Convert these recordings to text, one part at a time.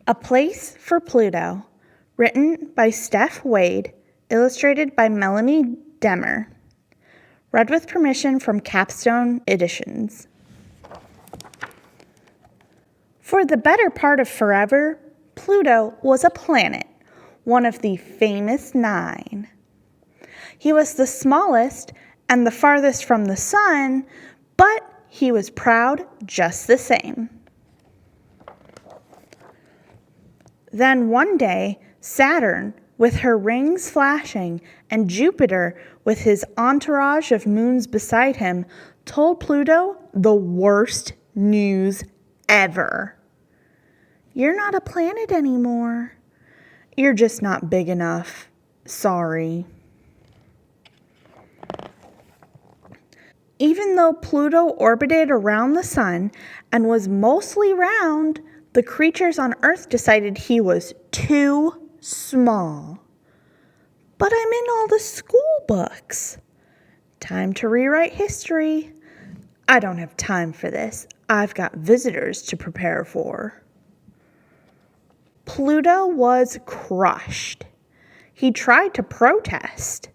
A Place for Pluto, written by Stef Wade, illustrated by Melanie Demmer. Read with permission from Capstone Editions. For the better part of forever, Pluto was a planet, one of the famous 9. He was the smallest and the farthest from the sun, but he was proud just the same. Then one day, Saturn, with her rings flashing, and Jupiter, with his entourage of moons beside him, told Pluto the worst news ever. You're not a planet anymore. You're just not big enough. Sorry. Even though Pluto orbited around the sun and was mostly round, the creatures on Earth decided he was too small. But I'm in all the school books. Time to rewrite history. I don't have time for this. I've got visitors to prepare for. Pluto was crushed. He tried to protest,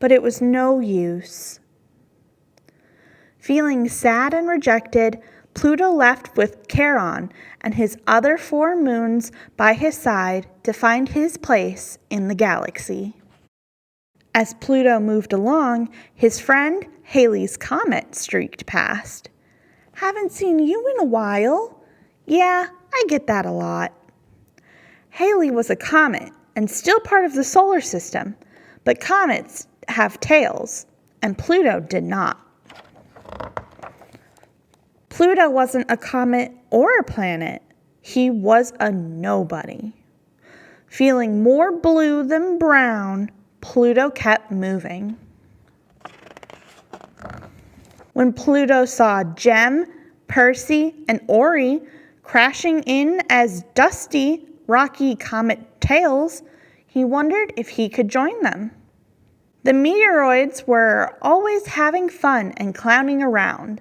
but it was no use. Feeling sad and rejected, Pluto left with Charon and his other 4 moons by his side to find his place in the galaxy. As Pluto moved along, his friend Halley's comet streaked past. Haven't seen you in a while. Yeah, I get that a lot. Halley was a comet and still part of the solar system, but comets have tails, and Pluto did not. Pluto wasn't a comet or a planet. He was a nobody. Feeling more blue than brown, Pluto kept moving. When Pluto saw Gem, Percy, and Ori crashing in as dusty, rocky comet tails, he wondered if he could join them. The meteoroids were always having fun and clowning around.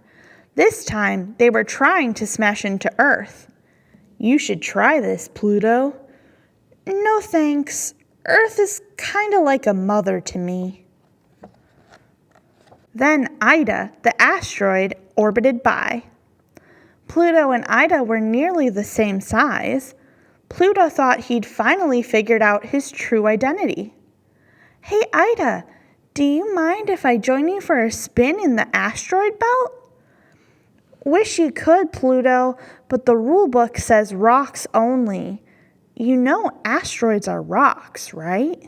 This time, they were trying to smash into Earth. You should try this, Pluto. No thanks. Earth is kind of like a mother to me. Then Ida, the asteroid, orbited by. Pluto and Ida were nearly the same size. Pluto thought he'd finally figured out his true identity. Hey, Ida, do you mind if I join you for a spin in the asteroid belt? Wish you could, Pluto, but the rule book says rocks only. You know asteroids are rocks, right?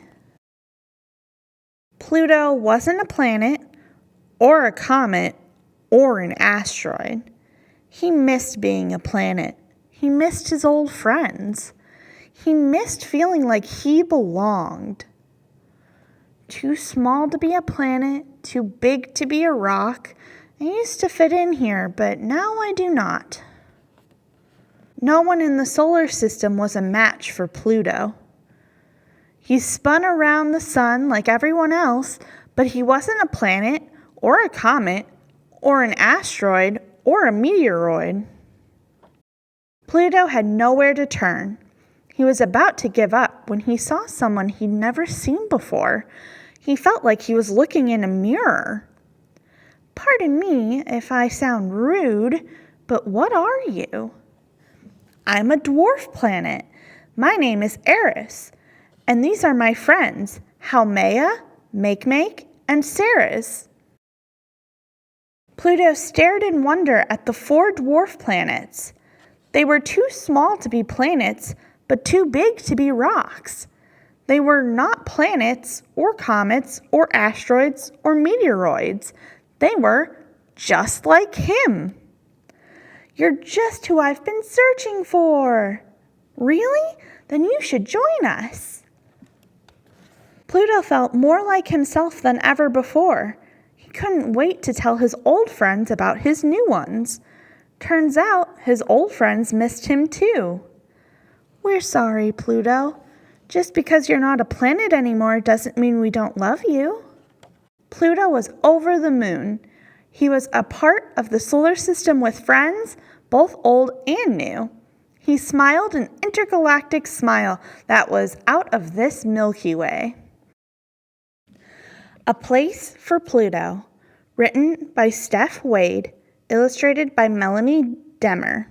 Pluto wasn't a planet, or a comet, or an asteroid. He missed being a planet. He missed his old friends. He missed feeling like he belonged. Too small to be a planet, too big to be a rock. I used to fit in here, but now I do not. No one in the solar system was a match for Pluto. He spun around the sun like everyone else, but he wasn't a planet, or a comet, or an asteroid, or a meteoroid. Pluto had nowhere to turn. He was about to give up when he saw someone he'd never seen before. He felt like he was looking in a mirror. Pardon me if I sound rude, but what are you? I'm a dwarf planet. My name is Eris, and these are my friends, Haumea, Make, and Ceres. Pluto stared in wonder at the 4 dwarf planets. They were too small to be planets, but too big to be rocks. They were not planets, or comets, or asteroids, or meteoroids. They were just like him. You're just who I've been searching for. Really? Then you should join us. Pluto felt more like himself than ever before. He couldn't wait to tell his old friends about his new ones. Turns out his old friends missed him too. We're sorry, Pluto. Just because you're not a planet anymore doesn't mean we don't love you. Pluto was over the moon. He was a part of the solar system with friends, both old and new. He smiled an intergalactic smile that was out of this Milky Way. A Place for Pluto, written by Stef Wade, illustrated by Melanie Demmer.